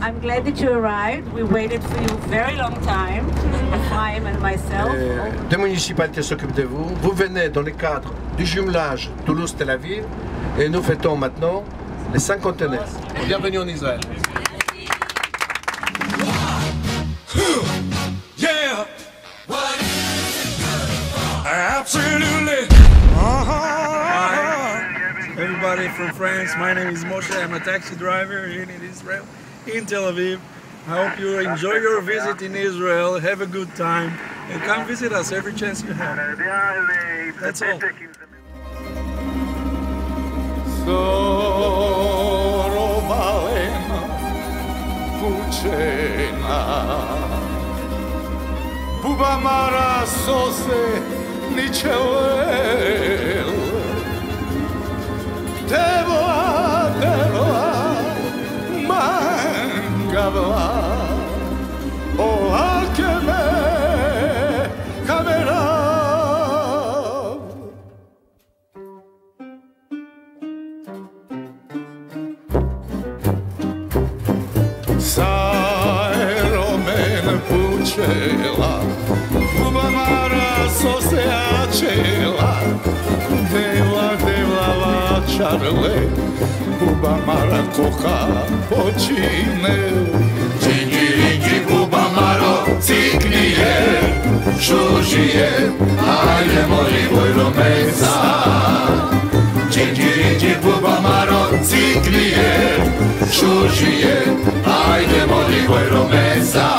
I'm glad that you arrived. We waited for you a very long time, Ephraim and myself. Deux municipalités s'occupent de vous. Vous venez dans le cadre du jumelage Toulouse-Tel Aviv et nous fêtons maintenant les 50 ans. Bienvenue en Israël. Yeah! Absolutely! Everybody from France, my name is Moshe, I'm a taxi driver here in Israel, in Tel Aviv. I hope you enjoy your visit in Israel, have a good time, and come visit us every chance you have. That's all. Buba mara kocha pocinel Dzięki ringi buba maro ciknie Szużyje, a je moli wojromeza Dzięki ringi buba maro ciknie Szużyje, a je moli wojromeza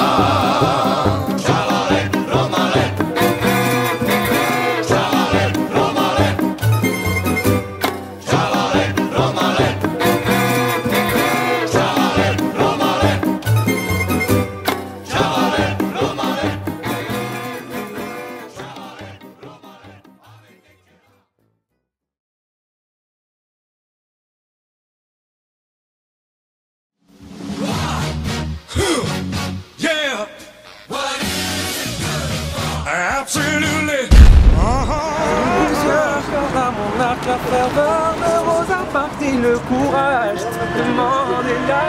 Yeah! Absolutely! Mon arc à ferveur de Rosa partit le courage de Mandela.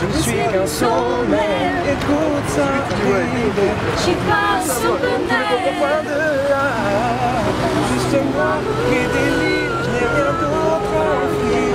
Je suis un sommet, écoute ça, Je suis pas souvenir. Juste moi qui délire, je n'ai rien d'autre à offrir.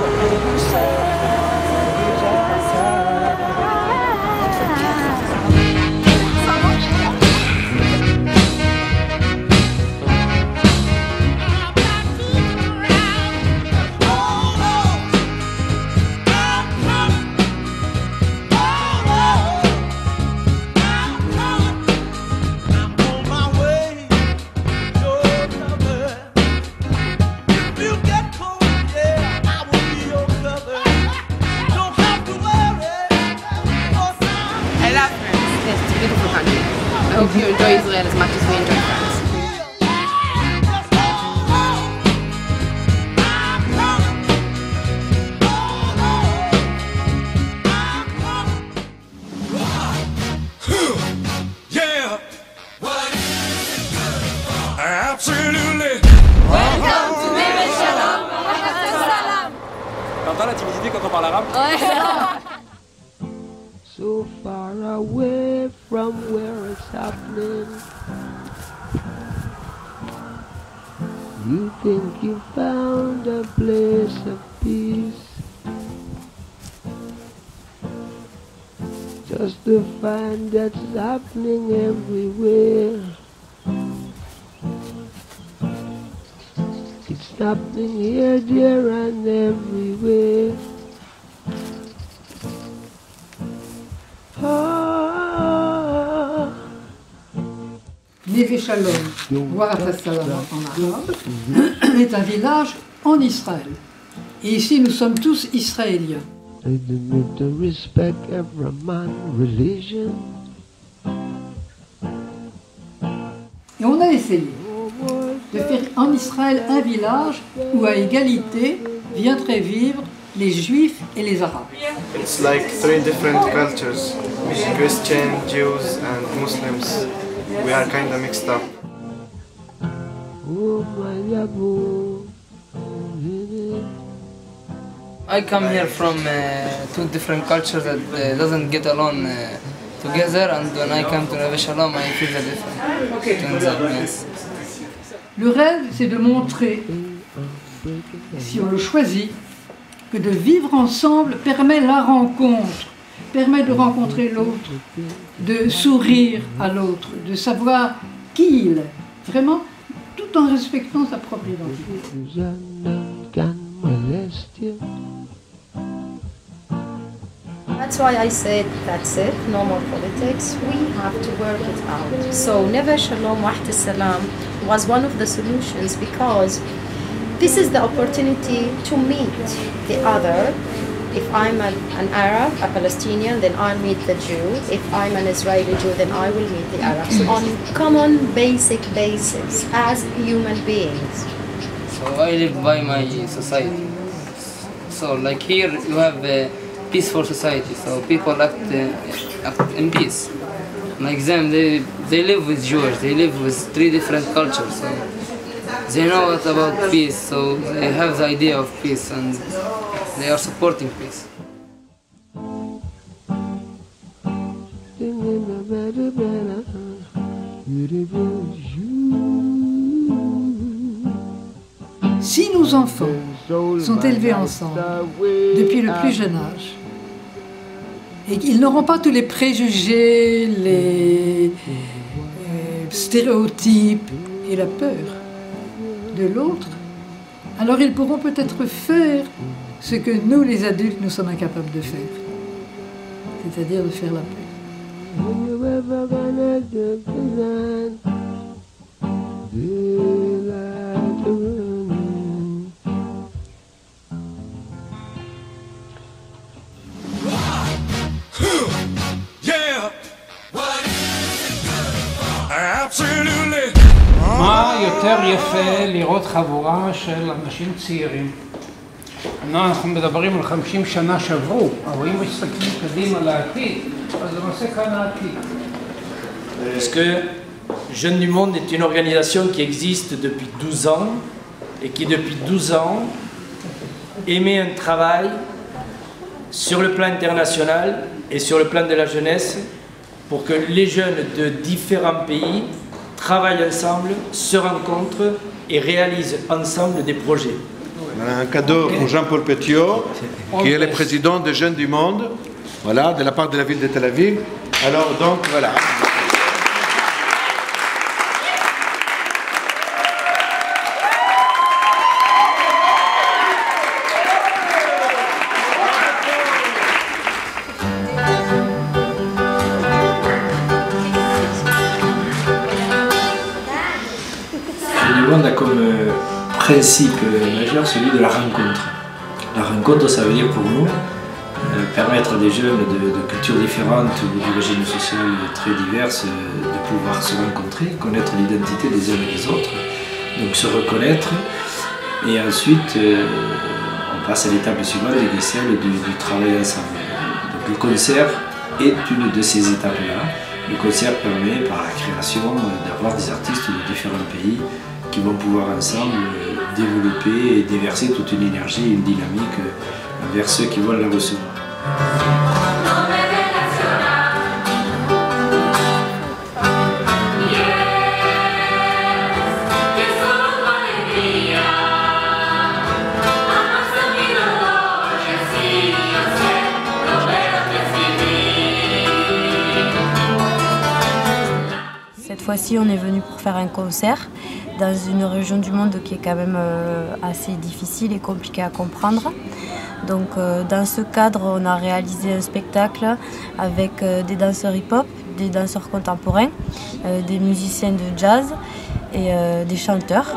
I hope you enjoy Israel as much as we enjoy France. Yeah! Absolutely! Welcome to Neve Shalom. T'entends la timidité quand on parle arabe? So far away from where it's happening. You think you found a place of peace, just to find that it's happening everywhere. It's happening here, there, and everywhere. Neve Shalom, Warat Salam en arabe, est un village en Israël. Et ici, nous sommes tous israéliens. Et on a essayé de faire en Israël un village où à égalité viendraient vivre les Juifs et les Arabes. It's like three different cultures, Christian, Jews and Muslims. We are kind of mixed up. I come here from two different cultures that doesn't get along together, and when I come to Neve Shalom, I feel the difference. Le rêve, c'est de montrer, si on le choisit, que de vivre ensemble permet la rencontre, permet de rencontrer l'autre, de sourire à l'autre, de savoir qui il est, vraiment, tout en respectant sa propre identité. That's why I said, that's it, no more politics, we have to work it out. So Neve Shalom Wahd Salam was one of the solutions, because this is the opportunity to meet the other. If I'm an Arab, a Palestinian, then I'll meet the Jew. If I'm an Israeli Jew, then I will meet the Arabs. On common basic basis as human beings. So I live by my society. So like here you have a peaceful society, so people act in peace. Like them, they live with Jews, they live with 3 different cultures. So they know what about peace, so they have the idea of peace and they are supporting peace. Si nos enfants sont élevés ensemble depuis le plus jeune âge, et qu'ils n'auront pas tous les préjugés, les stéréotypes et la peur de l'autre, alors ils pourront peut-être faire ce que nous, les adultes, nous sommes incapables de faire, c'est-à-dire de faire la paix. מה יותר יפה לראות חבורה של אנשים צעירים. אנחנו מדברים על 50 שנה שעברו, אבל אם מסתכלים קדימה לעתיד, אז למעשה כאן העתיד. Parce que Jeunes du Monde est une organisation qui existe depuis 12 ans et qui depuis 12 ans émet un travail sur le plan international et sur le plan de la jeunesse pour que les jeunes de différents pays travaillent ensemble, se rencontrent et réalisent ensemble des projets. Voilà un cadeau pour Jean-Paul Petiot, qui est le président des Jeunes du Monde, voilà, de la part de la ville de Tel Aviv. Alors donc voilà. On a comme principe majeur celui de la rencontre. La rencontre, ça veut dire pour nous permettre à des jeunes de cultures différentes ou d'origines sociales très diverses de pouvoir se rencontrer, connaître l'identité des uns et des autres, donc se reconnaître, et ensuite on passe à l'étape suivante qui est celle du travail ensemble. Donc le concert est une de ces étapes-là. Le concert permet par la création d'avoir des artistes de différents pays qui vont pouvoir ensemble développer et déverser toute une énergie et une dynamique vers ceux qui vont la recevoir. Cette fois-ci, on est venu pour faire un concert dans une région du monde qui est quand même assez difficile et compliquée à comprendre. Donc dans ce cadre, on a réalisé un spectacle avec des danseurs hip-hop, des danseurs contemporains, des musiciens de jazz et des chanteurs.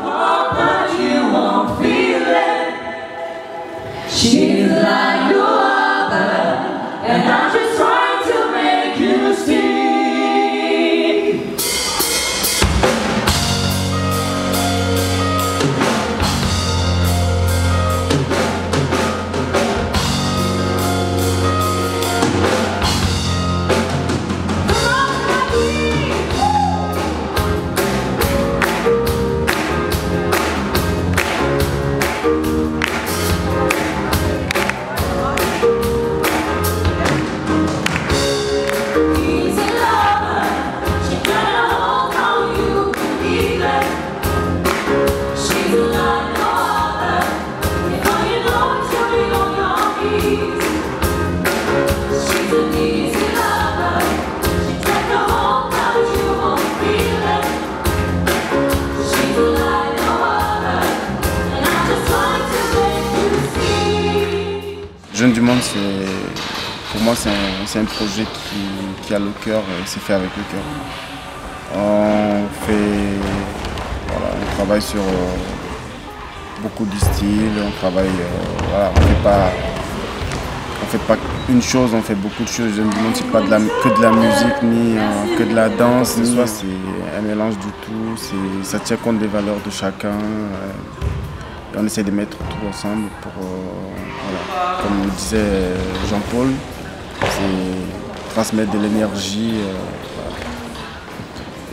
Jeunes du Monde, pour moi, c'est un projet qui a le cœur et c'est fait avec le cœur. On travaille sur beaucoup de styles, on travaille, on fait pas une chose, on fait beaucoup de choses. Jeunes du Monde, c'est pas que de la musique ni que de la danse. C'est un mélange du tout, ça tient compte des valeurs de chacun. Et on essaie de mettre tout ensemble pour, comme disait Jean-Paul, c'est transmettre de l'énergie.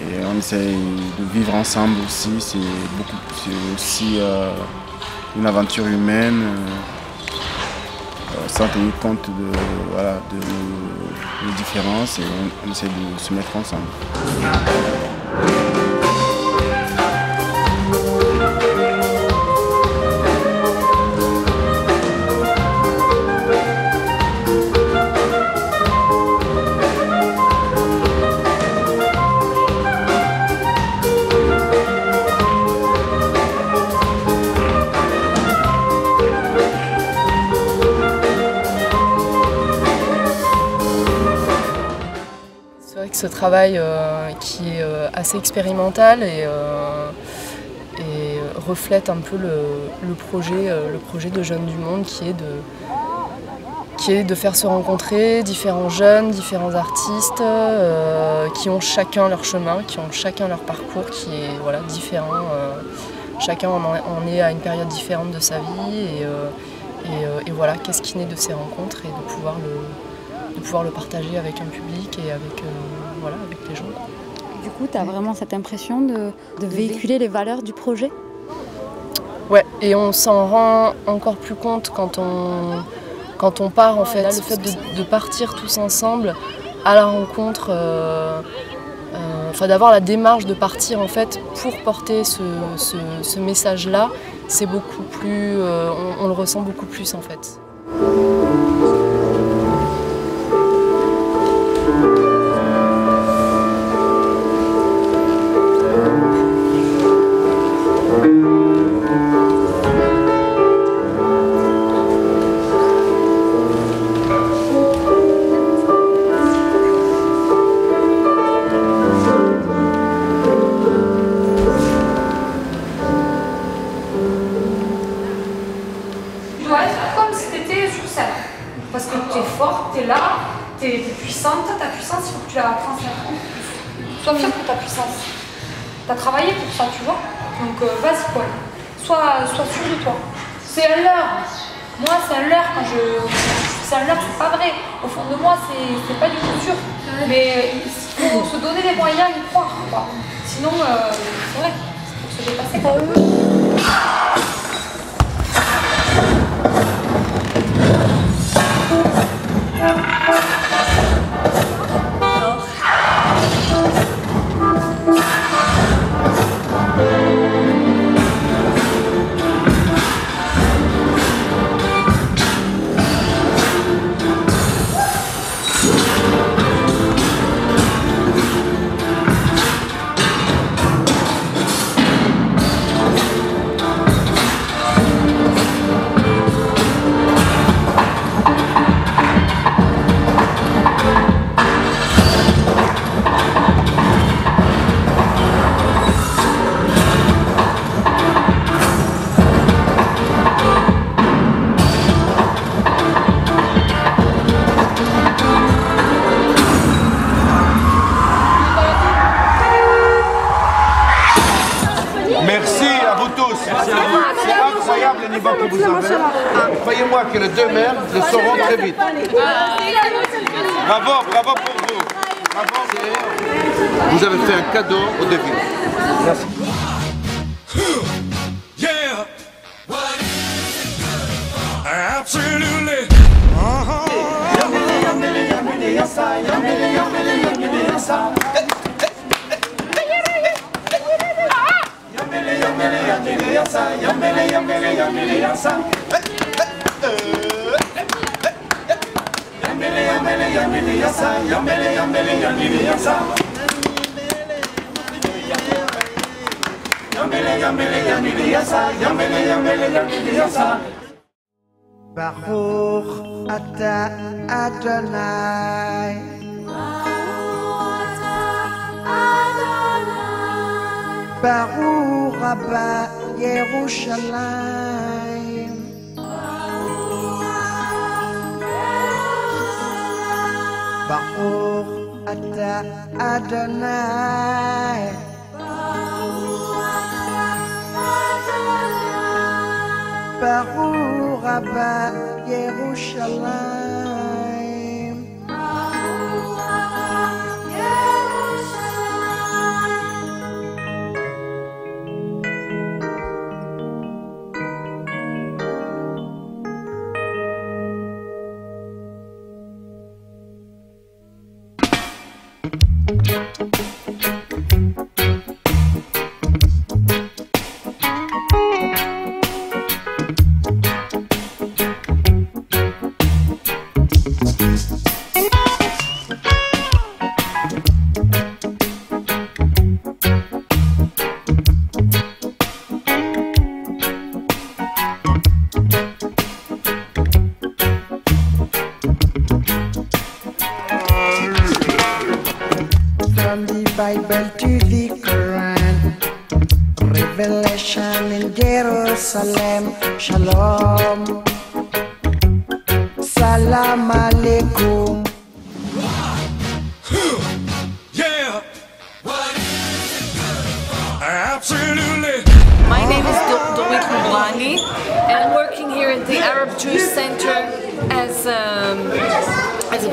Et on essaie de vivre ensemble aussi. C'est aussi une aventure humaine, sans tenir compte de nos différences. Et on essaie de se mettre ensemble. Ce travail qui est assez expérimental et reflète un peu le projet de Jeunes du Monde qui est de faire se rencontrer différents jeunes, différents artistes qui ont chacun leur chemin, qui ont chacun leur parcours qui est différent. Chacun en est à une période différente de sa vie et voilà, qu'est-ce qui naît de ces rencontres et de pouvoir le partager avec un public et avec les gens. Du coup, tu as vraiment cette impression de véhiculer les valeurs du projet? Ouais, et on s'en rend encore plus compte quand on part en fait. Là, le fait de partir tous ensemble à la rencontre, d'avoir la démarche de partir en fait pour porter ce message-là, c'est beaucoup plus, on le ressent beaucoup plus en fait. Parce que tu es forte, tu es là, tu es puissante, ta puissance, il faut que tu la transmettes. Sois fière de ta puissance. Tu as travaillé pour ça, tu vois. Donc vas-y, Paul. Sois sûr de toi. C'est un leurre. Moi, c'est un leurre quand c'est un leurre, c'est pas vrai. Au fond de moi, c'est pas du tout sûr. Mais il faut se donner les moyens d'y croire, quoi. Sinon, c'est vrai, c'est pour se dépasser. Merci à vous tous. C'est incroyable le niveau que vous avez. Croyez-moi que les deux mères le sauront très vite. Bravo, bravo pour vous. Bravo. Vous avez fait un cadeau au début. Merci. Yeah. Absolutely. Baruch ata Adonai. Baruch Abba Yerushalayim. Baruch ata Adonai. Baruch Abba Yerushalayim. From the Bible to the Quran, Revelation in Jerusalem, Shalom, Salam Alaikum. Yeah! Absolutely! My name is Dorit Roublani, and I'm working here at the Arab Jewish Center as a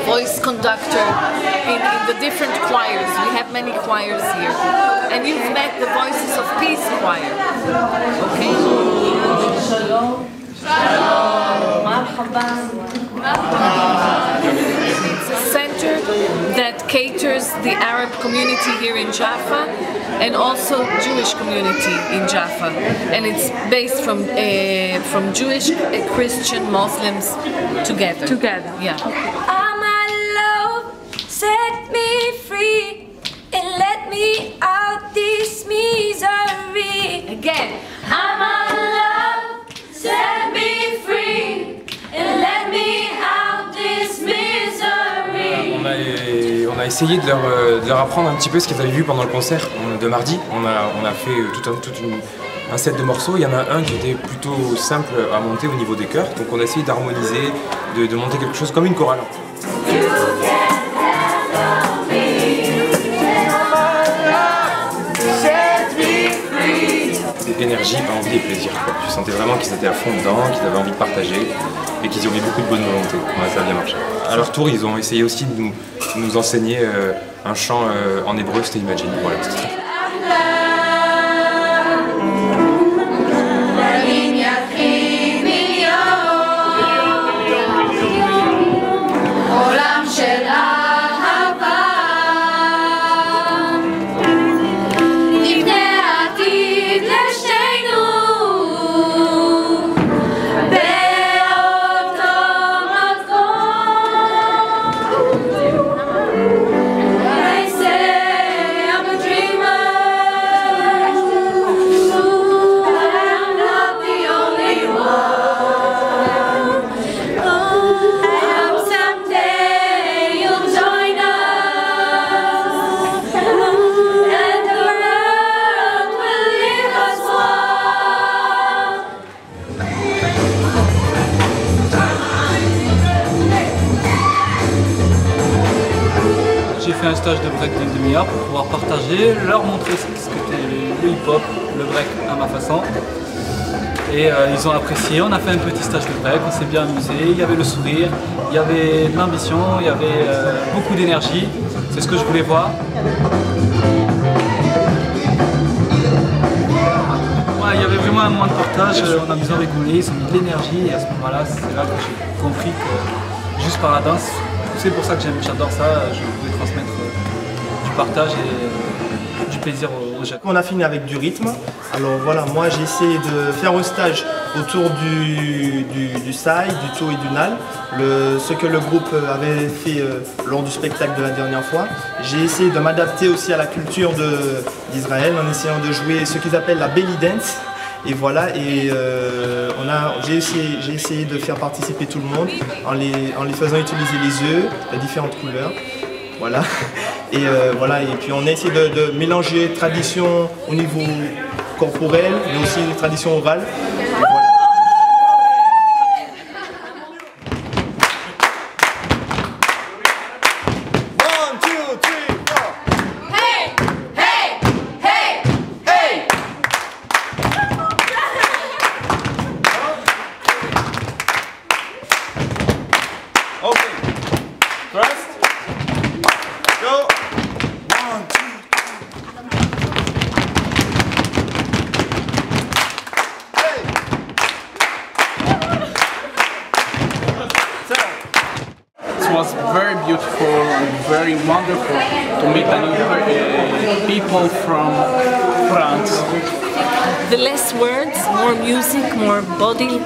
voice conductor in the different choirs. We have many choirs here. And you've met the Voices of Peace choir. Okay? Shalom. Shalom. Marhaban. It's a center that caters the Arab community here in Jaffa and also Jewish community in Jaffa. And it's based from Jewish, Christian, Muslims together. Together. Yeah. Set me free and let me out this misery. Again. I'm alive, set me free and let me out this misery. On a essayé de leur apprendre un petit peu ce qu'ils avaient vu pendant le concert de mardi. On a fait un set de morceaux. Il y en a un qui était plutôt simple à monter au niveau des chœurs. Donc on a essayé d'harmoniser, de monter quelque chose comme une chorale. Énergie, envie et plaisir. Je sentais vraiment qu'ils étaient à fond dedans, qu'ils avaient envie de partager et qu'ils y ont mis beaucoup de bonne volonté. Ouais, ça a bien marché. À leur tour, ils ont essayé aussi de nous enseigner un chant en hébreu, c'était Imagine. Voilà. J'ai fait un stage de break d'une demi-heure pour pouvoir partager, leur montrer ce qu'était le hip-hop, le break à ma façon. Et ils ont apprécié, on a fait un petit stage de break, on s'est bien amusé, il y avait le sourire, il y avait de l'ambition, il y avait beaucoup d'énergie, c'est ce que je voulais voir. Ouais, il y avait vraiment un moment de partage, on a bien rigolé, ils ont mis de l'énergie et à ce moment-là, c'est là que j'ai compris que juste par la danse, c'est pour ça que j'adore ça, je voulais transmettre du partage et du plaisir aux jeunes. On a fini avec du rythme. Alors voilà, moi j'ai essayé de faire un stage autour du sai, du to et du nal, ce que le groupe avait fait lors du spectacle de la dernière fois. J'ai essayé de m'adapter aussi à la culture d'Israël en essayant de jouer ce qu'ils appellent la belly dance. Et voilà, et j'ai essayé de faire participer tout le monde en les faisant utiliser les œufs de différentes couleurs. Voilà. Et voilà, et puis on a essayé de mélanger tradition au niveau corporel, mais aussi tradition orale. It was very beautiful and very wonderful to meet new people from France. The less words, more music, more body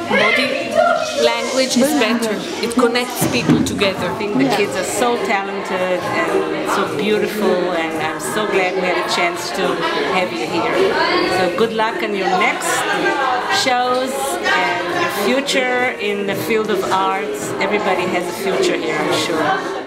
language is better. It connects people together. I think the kids are so talented and so beautiful, and I'm so glad we had a chance to have you here. So good luck on your next shows and your future in the field of arts. Everybody has a future here, I'm sure.